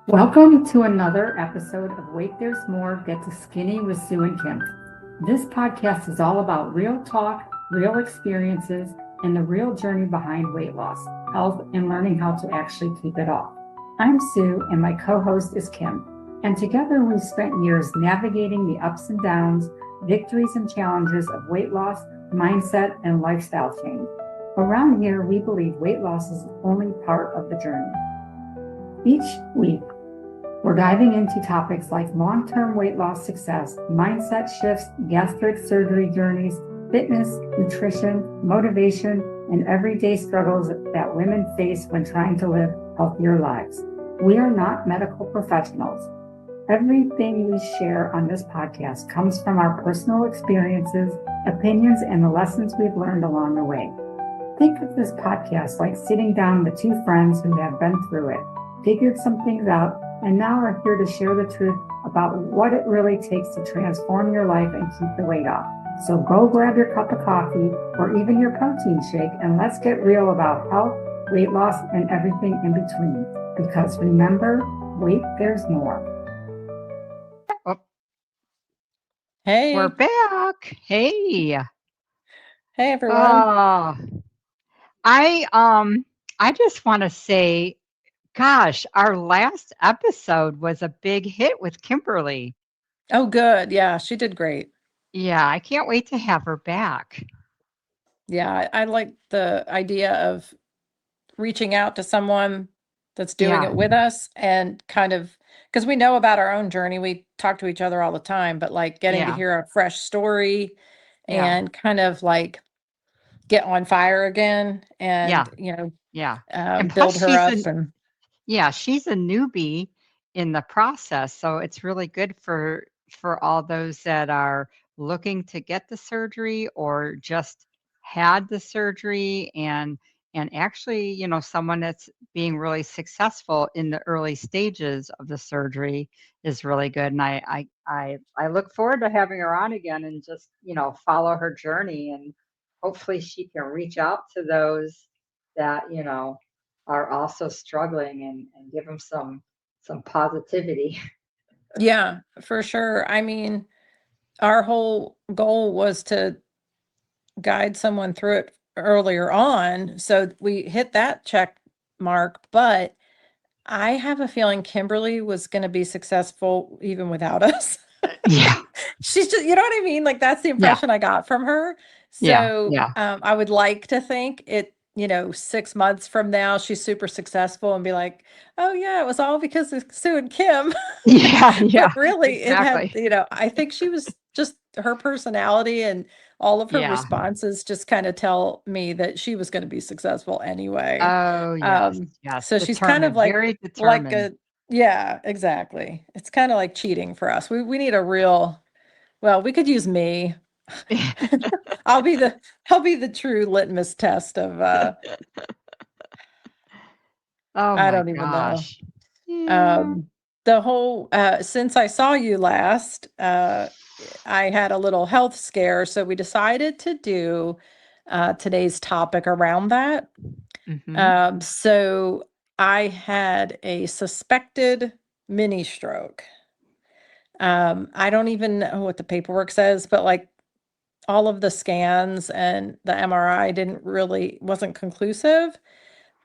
Welcome to another episode of Wait There's More, Get to Skinny with Sue and Kim. This podcast is all about real talk, real experiences, and the real journey behind weight loss, health, and learning how to actually keep it off. I'm Sue, and my co-host is Kim. And together we've spent years navigating the ups and downs, victories and challenges of weight loss, mindset, and lifestyle change. Around here, we believe weight loss is only part of the journey. Each week, we're diving into topics like long-term weight loss success, mindset shifts, gastric surgery journeys, fitness, nutrition, motivation, and everyday struggles that women face when trying to live healthier lives. We are not medical professionals. Everything we share on this podcast comes from our personal experiences, opinions, and the lessons we've learned along the way. Think of this podcast like sitting down with two friends who have been through it, figured some things out, and now are here to share the truth about what it really takes to transform your life and keep the weight off. So go grab your cup of coffee or even your protein shake and let's get real about health, weight loss, and everything in between. Because remember, wait, there's more. Oh, Hey, we're back. Hey. hey everyone. Uh, I just want to say, gosh, our last episode was a big hit with Kimberly. Oh, good. Yeah, she did great. Yeah, I can't wait to have her back. Yeah, I like the idea of reaching out to someone that's doing Yeah, it with us and kind of because we know about our own journey. We talk to each other all the time, but like getting to yeah, hear a fresh story yeah, and kind of like get on fire again yeah, and, yeah. And build plus her up and she's a newbie in the process, so it's really good for all those that are looking to get the surgery or just had the surgery and actually, someone that's being really successful in the early stages of the surgery is really good. And I look forward to having her on again and just, follow her journey and hopefully she can reach out to those that, are also struggling and give them some positivity. yeah, for sure. I mean, our whole goal was to guide someone through it earlier on. So we hit that check mark, but I have a feeling Kimberly was going to be successful even without us. Yeah, She's just, you know what I mean? Like that's the yeah, impression I got from her. yeah, So yeah, I would like to think it, 6 months from now, she's super successful and be like, oh, yeah, it was all because of Sue and Kim. yeah, yeah, But really, it had, exactly. I think she was just her personality and all of her Yeah. responses just kind of tell me that she was going to be successful anyway. Oh, yes, yes, So she's kind of determined, very like determined. a yeah, exactly. It's kind of like cheating for us. We need a real well, we could use me. I'll be the I'll be the true litmus test of Oh I my don't even know. gosh. Yeah. Um the whole since I saw you last, I had a little health scare, so we decided to do today's topic around that. Mhm. So I had a suspected mini stroke. I don't even know what the paperwork says, but like all of the scans and the MRI didn't really wasn't conclusive.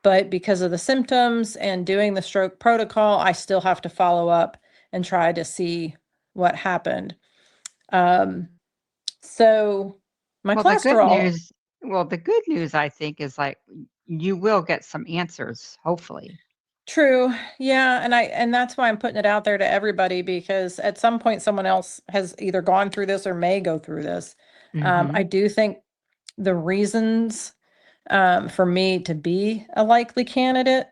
But because of the symptoms and doing the stroke protocol, I still have to follow up and try to see what happened. Um, so my Well, the good cholesterol, news the good news, I think, is, like, you will get some answers, hopefully. true. Yeah, and that's why I'm putting it out there to everybody because at some point someone else has either gone through this or may go through this. I Mhm. do think the reasons for me to be a likely candidate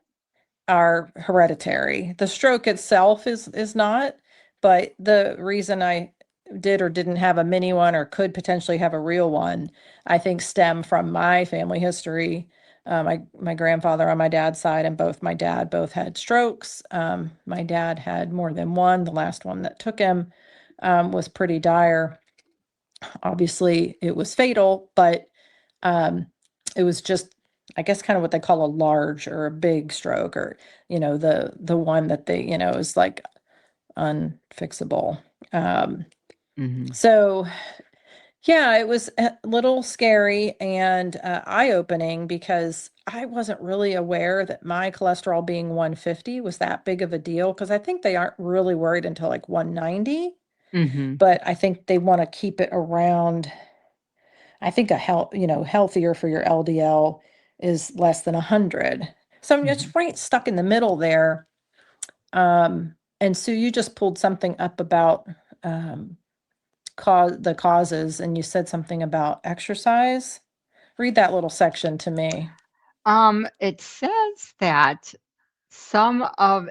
are hereditary. The stroke itself is not, but the reason I did or didn't have a mini one or could potentially have a real one, I think stem from my family history. My grandfather on my dad's side and both my dad both had strokes. My dad had more than one. The last one that took him was pretty dire. Obviously, it was fatal, but um, it was just, I guess kind of what they call a large or a big stroke, or, the one that they, is like unfixable. Um, Mhm. so yeah, it was a little scary and eye-opening because I wasn't really aware that my cholesterol being 150 was that big of a deal, because I think they aren't really worried until like 190, Mhm. but I think they want to keep it around. I think healthier for your LDL is less than 100. So Mhm. it's right stuck in the middle there. And Sue, you just pulled something up about um, the causes, and you said something about exercise. Read that little section to me. It says that some of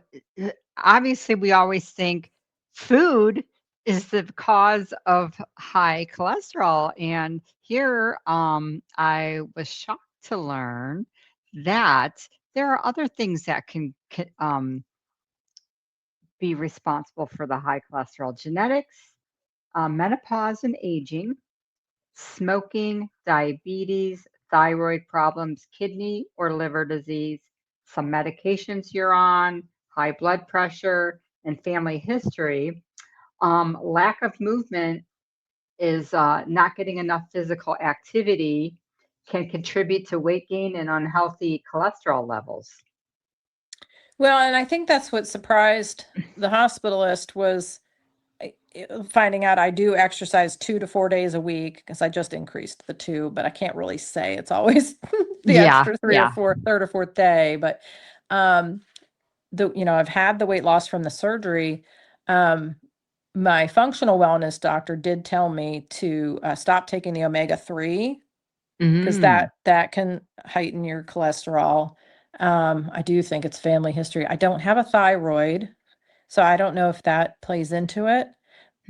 obviously we always think food is the cause of high cholesterol, and here I was shocked to learn that there are other things that can be responsible for the high cholesterol: genetics, menopause and aging, smoking, diabetes, thyroid problems, kidney or liver disease, some medications you're on, high blood pressure, and family history. Lack of movement is not getting enough physical activity can contribute to weight gain and unhealthy cholesterol levels. Well, and I think that's what surprised the hospitalist was finding out I do exercise 2 to 4 days a week, because I just increased the two, but I can't really say it's always the Yeah, extra three or yeah. four, third or fourth day. But um, I've had the weight loss from the surgery. Um, my functional wellness doctor did tell me to stop taking the omega-3, because Mm, that can heighten your cholesterol. I do think it's family history. I don't have a thyroid, so I don't know if that plays into it,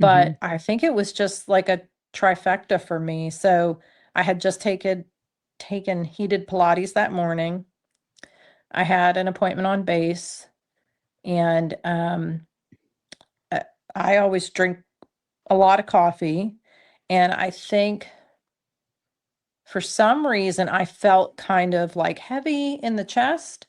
mm-hmm, but I think it was just like a trifecta for me. So I had just taken heated Pilates that morning. I had an appointment on base, and uh, I always drink a lot of coffee, and I think for some reason I felt kind of like heavy in the chest.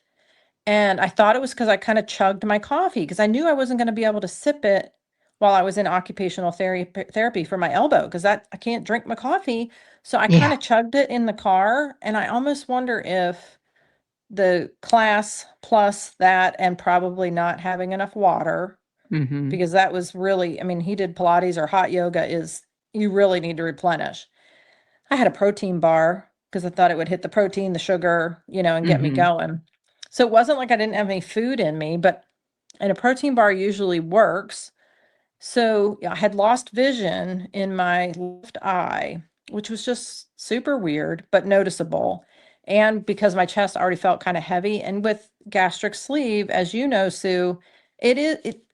And I thought it was because I kind of chugged my coffee, because I knew I wasn't going to be able to sip it while I was in occupational therapy for my elbow, because that I can't drink my coffee. So I kind yeah. of chugged it in the car, and I almost wonder if the class plus that and probably not having enough water, Mm-hmm, because that was really, I mean, heated Pilates or hot yoga is, you really need to replenish. I had a protein bar because I thought it would hit the protein, the sugar, and get me mm-hmm, going. So it wasn't like I didn't have any food in me, and a protein bar usually works. So yeah, I had lost vision in my left eye, which was just super weird, but noticeable. And because my chest already felt kind of heavy, and with gastric sleeve, as you know, Sue, it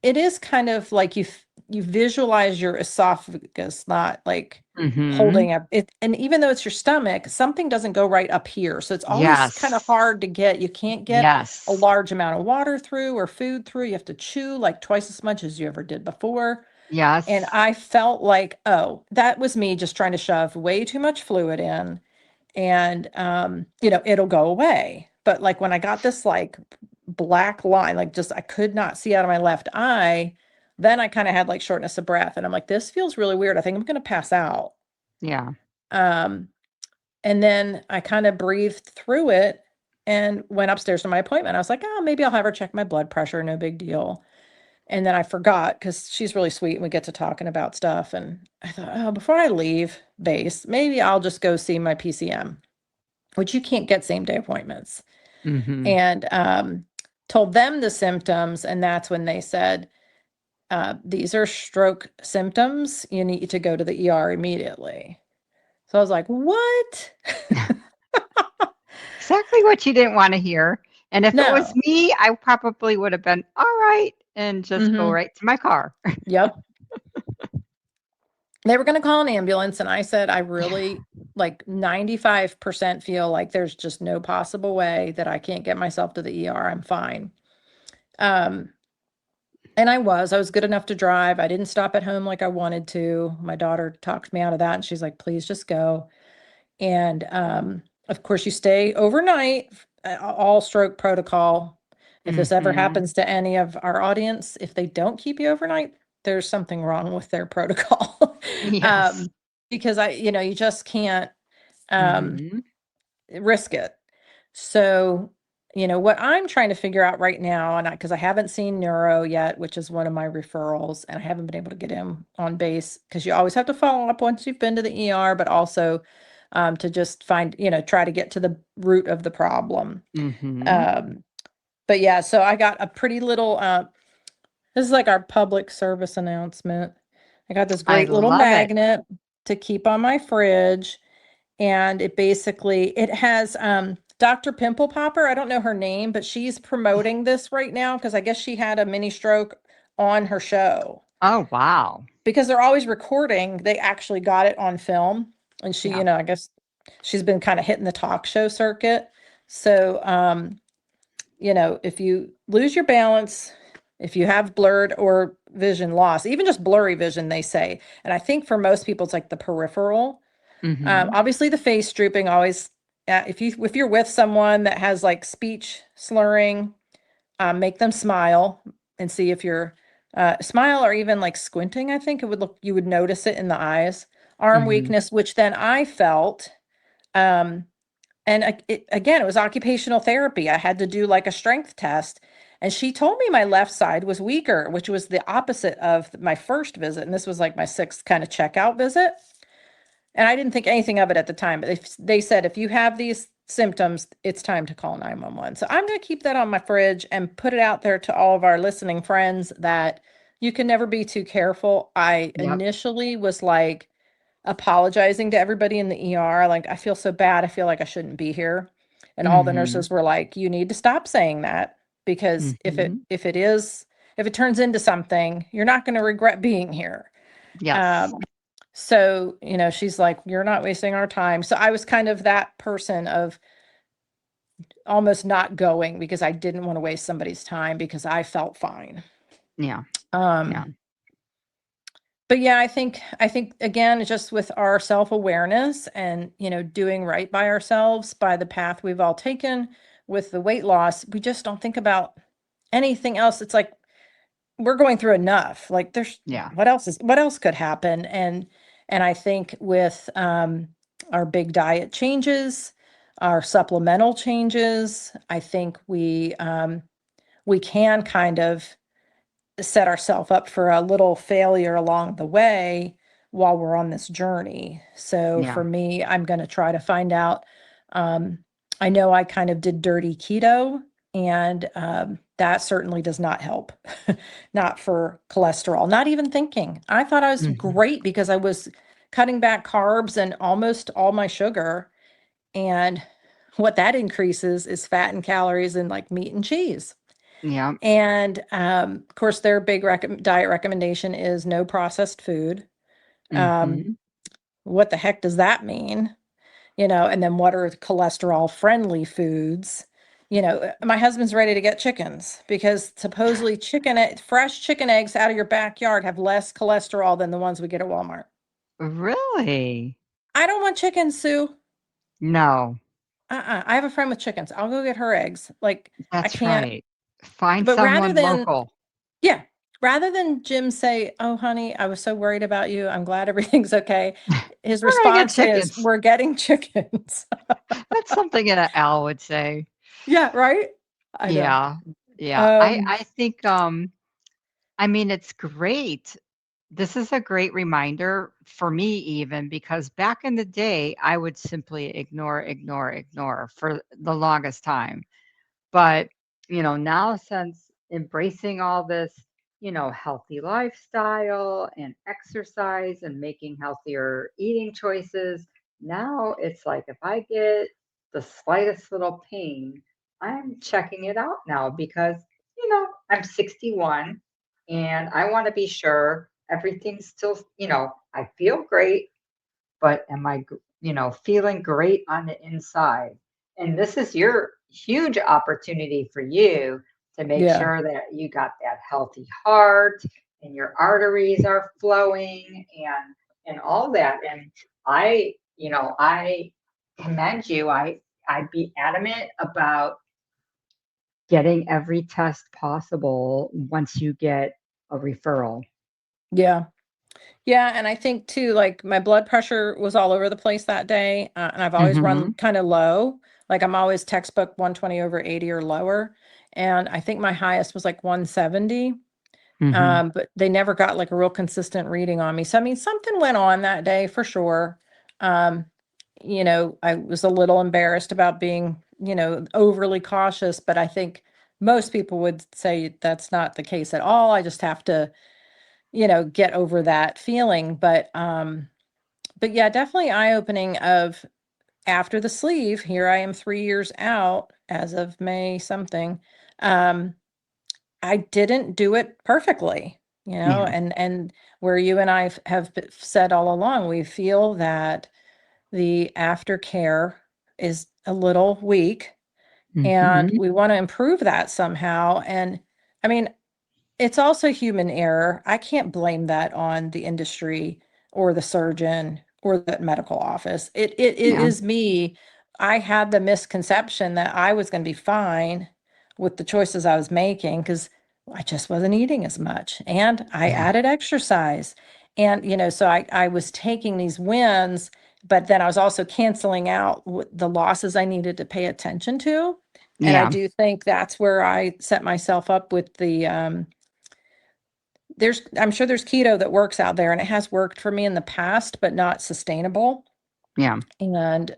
is kind of like you visualize your esophagus, not like mm-hmm. holding up it. And even though it's your stomach, something doesn't go right up here. So it's always kind of Yes, hard to get. You can't get a yes, large amount of water through or food through. You have to chew like twice as much as you ever did before. And yes. I felt like, oh, that was me just trying to shove way too much fluid in, and it'll go away. But like when I got this like black line, like just I could not see out of my left eye, then I kind of had like shortness of breath, and I'm like, this feels really weird. I think I'm going to pass out. Yeah. Um, and then I kind of breathed through it and went upstairs to my appointment. I was like, oh, maybe I'll have her check my blood pressure. No big deal. And then I forgot, because she's really sweet and we get to talking about stuff. And I thought, oh, before I leave base, maybe I'll just go see my PCM, which you can't get same day appointments. Mm-hmm. And told them the symptoms. And that's when they said, these are stroke symptoms. You need to go to the ER immediately. So I was like, what? Exactly what you didn't wanna hear, and if it was No. me, I probably would have been, "All right," and just go Hmm. right to my car. Yep. They were going to call an ambulance, and I said, I Yeah. really like 95% feel like there's just no possible way that I can't get myself to the ER. I'm fine. Um, and I was good enough to drive. I didn't stop at home like I wanted to. My daughter talked me out of that, and she's like, please just go. And Of course, you stay overnight, all stroke protocol. If this ever Mm-hmm. happens to any of our audience, if they don't keep you overnight, there's something wrong with their protocol. Yes. Because you just can't um, Mm-hmm. risk it. So, what I'm trying to figure out right now, and because I haven't seen neuro yet, which is one of my referrals, and I haven't been able to get him on base because you always have to follow up once you've been to the ER, but also to just find, try to get to the root of the problem. Mm-hmm. Um, but yeah, so I got a pretty little, this is like our public service announcement. I got this I great little love it. magnet to keep on my fridge, and it has Dr. Pimple Popper. I don't know her name, but she's promoting this right now because I guess she had a mini stroke on her show. Oh, wow. Because they're always recording, they actually got it on film. And she, Yeah. I guess she's been kind of hitting the talk show circuit. So if you lose your balance, if you have blurred or vision loss, even just blurry vision, they say. And I think for most people, it's like the peripheral. Mm-hmm. Obviously, the face drooping always. If you're with someone that has like speech slurring, make them smile and see if you're smile or even like squinting. I think you would notice it in the eyes. Arm Mm-hmm. weakness, which then I felt. Um, and again, it was occupational therapy. I had to do like a strength test. And she told me my left side was weaker, which was the opposite of my first visit. And this was like my sixth kind of checkout visit. And I didn't think anything of it at the time, but they said if you have these symptoms, it's time to call 911. So I'm going to keep that on my fridge and put it out there to all of our listening friends that you can never be too careful. I Yep. initially was like apologizing to everybody in the ER, like, I feel so bad. I feel like I shouldn't be here. And all the Mm-hmm. nurses were like, you need to stop saying that because Mm-hmm. if it turns into something, you're not going to regret being here. Yes. Um, so, she's like, you're not wasting our time. So I was kind of that person of almost not going because I didn't want to waste somebody's time because I felt fine. Yeah. Yeah. Um, but yeah, I think again, just with our self-awareness and, doing right by ourselves by the path we've all taken with the weight loss, we just don't think about anything else. It's like we're going through enough. Like there's Yeah. what else could happen? And I think with our big diet changes, our supplemental changes, I think we can kind of set ourselves up for a little failure along the way while we're on this journey. So Yeah. for me, I'm going to try to find out. Um, I know I kind of did dirty keto, and that certainly does not help. Not for cholesterol, not even thinking. I thought I was Mm-hmm. great because I was cutting back carbs and almost all my sugar. And what that increases is fat and calories and like meat and cheese. Yeah. And of course, their big diet recommendation is no processed food. Um, Mm-hmm. what the heck does that mean? And then what are cholesterol friendly foods? My husband's ready to get chickens because supposedly fresh chicken eggs out of your backyard have less cholesterol than the ones we get at Walmart. Really? I don't want chickens, Sue. No, I have a friend with chickens. I'll go get her eggs. Like, I that's can't. right. Find But someone local. yeah, rather than Jim say, "Oh, honey, I was so worried about you. I'm glad everything's okay." His We're gonna get response is, chickens. "We're getting chickens." That's something an Al would say. Yeah, right? I know. Yeah. Yeah. I Um, I think I mean it's great. This is a great reminder for me even because back in the day I would simply ignore, ignore, ignore for the longest time. But, now since embracing all this, healthy lifestyle and exercise and making healthier eating choices, now it's like if I get the slightest little pain, I'm checking it out now because, I'm 61 and I want to be sure everything's still, I feel great, but am I, feeling great on the inside? And this is your huge opportunity for you to make yeah, sure that you got that healthy heart and your arteries are flowing and all that. And I commend you. I'd be adamant about getting every test possible once you get a referral. Yeah. Yeah, and I think too, like my blood pressure was all over the place that day, and I've always run Mhm. kind of low. Like I'm always textbook 120 over 80 or lower, and I think my highest was like 170. Mhm. But they never got like a real consistent reading on me. So I mean, something went on that day for sure. Um, I was a little embarrassed about being, overly cautious, but I think most people would say that's not the case at all. I just have to get over that feeling. But yeah, definitely eye-opening of after the sleeve, here I am 3 years out as of May something. Um, I didn't do it perfectly, Yeah. and where you and I have said all along, we feel that the aftercare is a little weak and Mhm. we want to improve that somehow. And I mean, it's also human error. I can't blame that on the industry or the surgeon or the medical office. It Yeah. is me. I had the misconception that I was going to be fine with the choices I was making because I just wasn't eating as much and I Yeah. added exercise. And, so I was taking these wins, but then I was also canceling out the losses I needed to pay attention to. And I Yeah. do think that's where I set myself up with I'm sure there's keto that works out there and it has worked for me in the past, but not sustainable. Yeah. And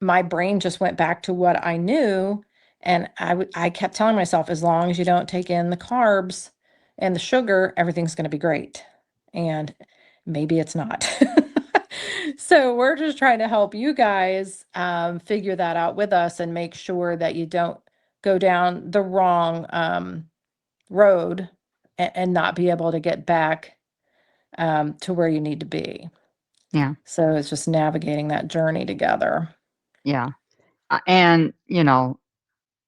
my brain just went back to what I knew. And I kept telling myself, as long as you don't take in the carbs and the sugar, everything's going to be great. And maybe it's not. So we're just trying to help you guys figure that out with us and make sure that you don't go down the wrong road and not be able to get back to where you need to be. Yeah. So it's just navigating that journey together. Yeah. And,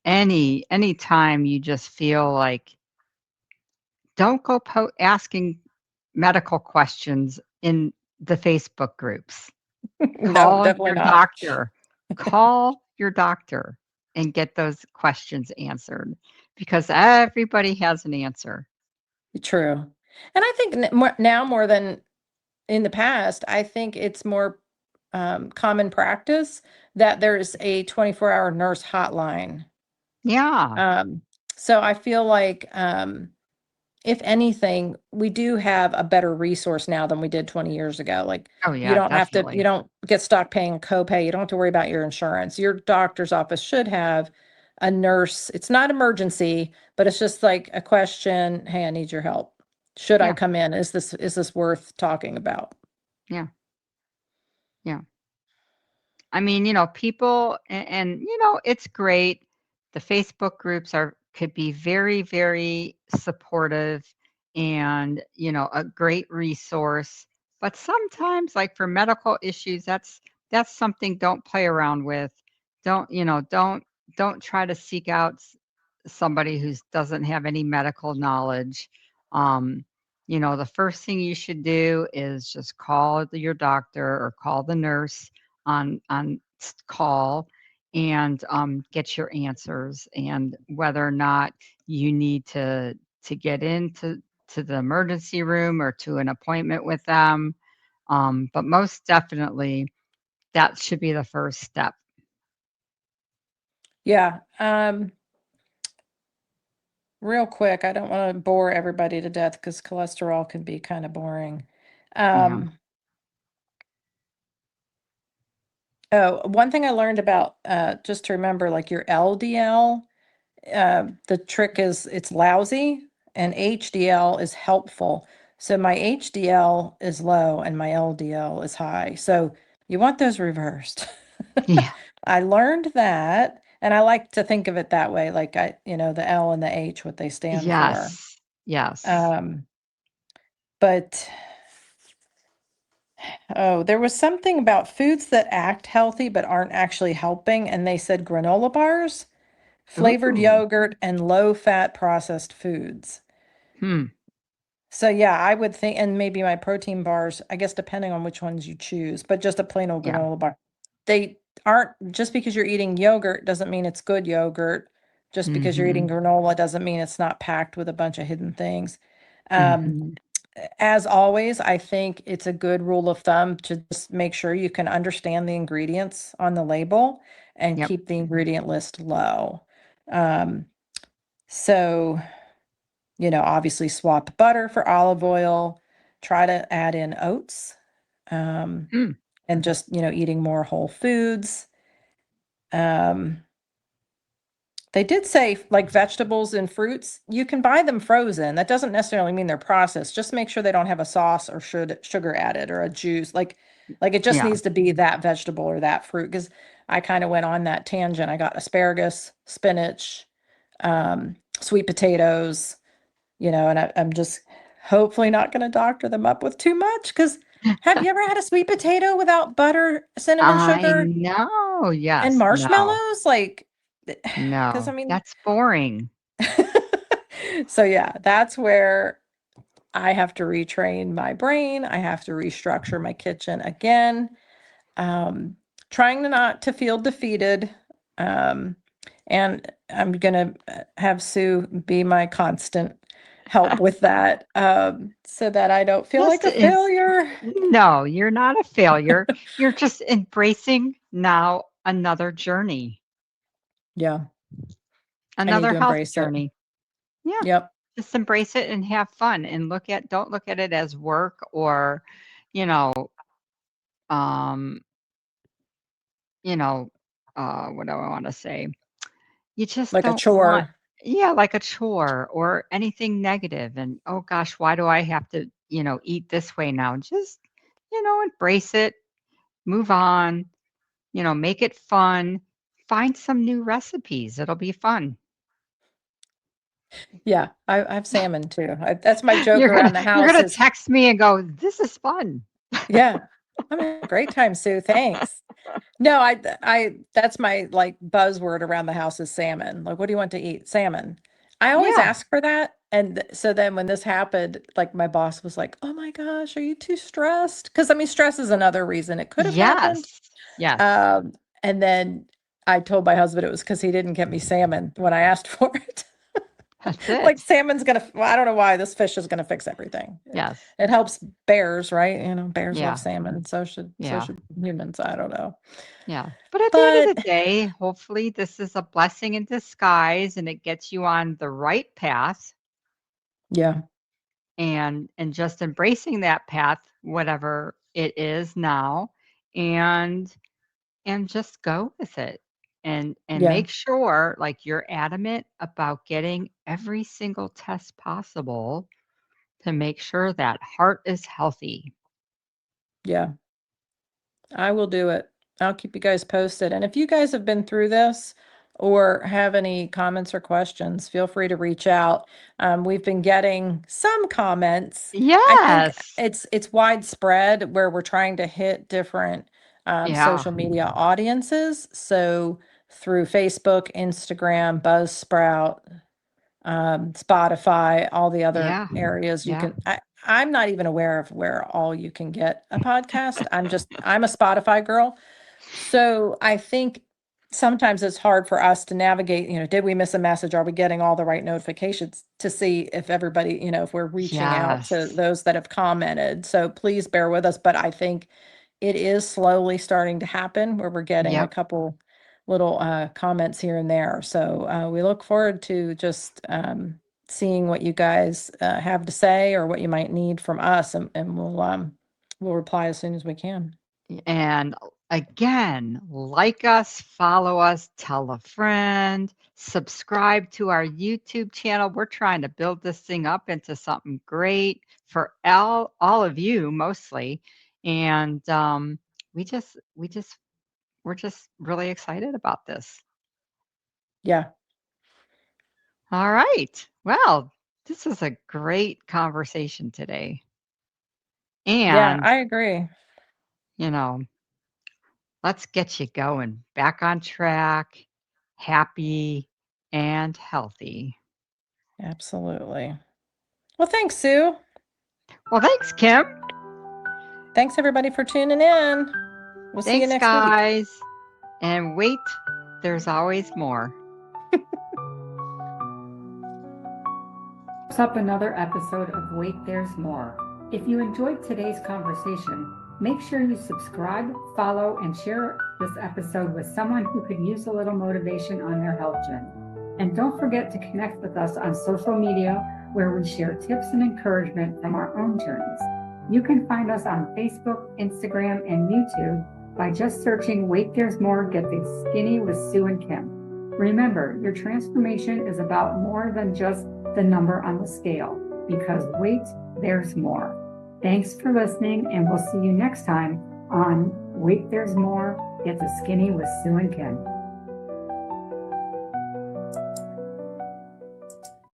any time you just feel like don't go asking medical questions in the Facebook groups. No, Call definitely your not. doctor. Call your doctor and get those questions answered because everybody has an answer. True. And I think now more than in the past, I think it's more common practice that there's a 24-hour nurse hotline. Yeah. Um, so I feel like if anything, we do have a better resource now than we did 20 years ago. Like Oh, you yeah, don't have to, you definitely. don't get stuck paying a copay. You don't have to worry about your insurance. Your doctor's office should have a nurse. It's not emergency, but it's just like a question. Hey, I need your help. Should I Yeah. come in? Is this worth talking about? Yeah. Yeah. I mean, people and it's great. The Facebook groups could be very, very supportive and, a great resource. But sometimes like for medical issues, that's something don't play around with. Don't try to seek out somebody who doesn't have any medical knowledge. Um, the first thing you should do is just call your doctor or call the nurse on call and get your answers and whether or not you need to get into the emergency room or to an appointment with them. But most definitely, that should be the first step. Yeah. Real quick, I don't want to bore everybody to death because cholesterol can be kind of boring. Yeah. Um, Oh, one thing I learned about, just to remember, like your LDL, the trick is it's lousy and HDL is helpful. So my HDL is low and my LDL is high. So you want those reversed. Yeah. I learned that, and I like to think of it that way, like the L and the H, what they stand for. Yes. Yes. Um, but Oh, there was something about foods that act healthy but aren't actually helping, and they said granola bars, flavored Ooh. yogurt, and low-fat processed foods. Hmm. So yeah, I would think, and maybe my protein bars, I guess depending on which ones you choose, but just a plain old Yeah. granola bar. they aren't, just because you're eating yogurt doesn't mean it's good yogurt. Just because you're eating Mhm. granola doesn't mean it's not packed with a bunch of hidden things. Um, Mhm. as always, I think it's a good rule of thumb to just make sure you can understand the ingredients on the label and Yep. keep the ingredient list low. Um, so, obviously swap butter for olive oil, try to add in oats, um, Mm. and just, eating more whole foods. Um, They did say, like, vegetables and fruits, you can buy them frozen. That doesn't necessarily mean they're processed. Just make sure they don't have a sauce or sugar added or a juice. Like it just Yeah. needs to be that vegetable or that fruit. Because I kind of went on that tangent. I got asparagus, spinach, sweet potatoes, and I'm just hopefully not going to doctor them up with too much. Because have you ever had a sweet potato without butter, cinnamon I sugar, know. and Yes. No. marshmallows? Like, because I No. mean, That's boring. so yeah, that's where I have to retrain my brain. I have to restructure my kitchen again. Um, Trying to not to feel defeated. Um, and I'm gonna have Sue be my constant help with that, so that I don't feel like Just a in failure. No, you're not a failure. You're just embracing now another journey, Yeah, I need another to health embrace it. journey. Yeah. Yep. Just embrace it and have fun and don't look at it as work or, you know, um, you know, what do I want to say? You just Like a don't want, chore. yeah, like a chore or anything negative. And oh gosh, why do I have to, eat this way now? Just, embrace it, move on, make it fun, find some new recipes. It'll be fun. Yeah, I have salmon too. That's my joke You're gonna around the you're house gonna is, text me and go, "This is fun." yeah, I'm having a great time, Sue. Thanks. No, that's my, like, buzzword around the house is salmon. Like, what do you want to eat? Salmon. I always Yeah. ask for that. And so then when this happened, like, my boss was like, "Oh my gosh, are you too stressed?" Because I mean, stress is another reason it could have happened. Yes. Yes. Um, and then I told my husband it was because he didn't get me salmon when I asked for it. That's Like, it. salmon's well, I don't know why this fish is gonna fix everything. Yes. It helps bears, right? Bears love Yeah. salmon. So Yeah. should humans. I don't know. Yeah. But at the end of But the day, hopefully this is a blessing in disguise and it gets you on the right path yeah, and just embracing that path, whatever it is now, and just go with it. And yeah, make sure like you're adamant about getting every single test possible to make sure that heart is healthy. yeah. I will do it. I'll keep you guys posted. And if you guys have been through this or have any comments or questions, feel free to reach out. We've been getting some comments. I think Yes. it's widespread where we're trying to hit different Yeah. social media audiences. So through Facebook, Instagram, Buzzsprout, Spotify, all the other Yeah. areas you Yeah. can. I'm not even aware of where all you can get a podcast. I'm a Spotify girl. So I think sometimes it's hard for us to navigate, did we miss a message? Are we getting all the right notifications to see if everybody, if we're reaching out to Yes. those that have commented. So please bear with us. But I think it is slowly starting to happen where we're getting a Yep. couple little comments here and there. So we look forward to just seeing what you guys have to say or what you might need from us, and we'll reply as soon as we can. And again, like us, follow us, tell a friend, subscribe to our YouTube channel. We're trying to build this thing up into something great for all of you mostly. And we just we just we're just really excited about this. Yeah, All right. Well, this is a great conversation today. yeah, And, I agree. you know, let's get you going back on track, happy and healthy. Absolutely. Well, thanks, Sue. Well, thanks, Kim. Thanks everybody for tuning in. We'll see you Thanks, next week. guys. And wait, there's always more. Wraps up another episode of Wait, There's More. If you enjoyed today's conversation, make sure you subscribe, follow, and share this episode with someone who could use a little motivation on their health journey. And don't forget to connect with us on social media, where we share tips and encouragement from our own journeys. You can find us on Facebook, Instagram, and YouTube by just searching Wait There's More Getting Skinny with Sue and Kim. Remember, your transformation is about more than just the number on the scale, because wait, there's more. Thanks for listening, and we'll see you next time on Wait There's More Get Skinny with Sue and Kim.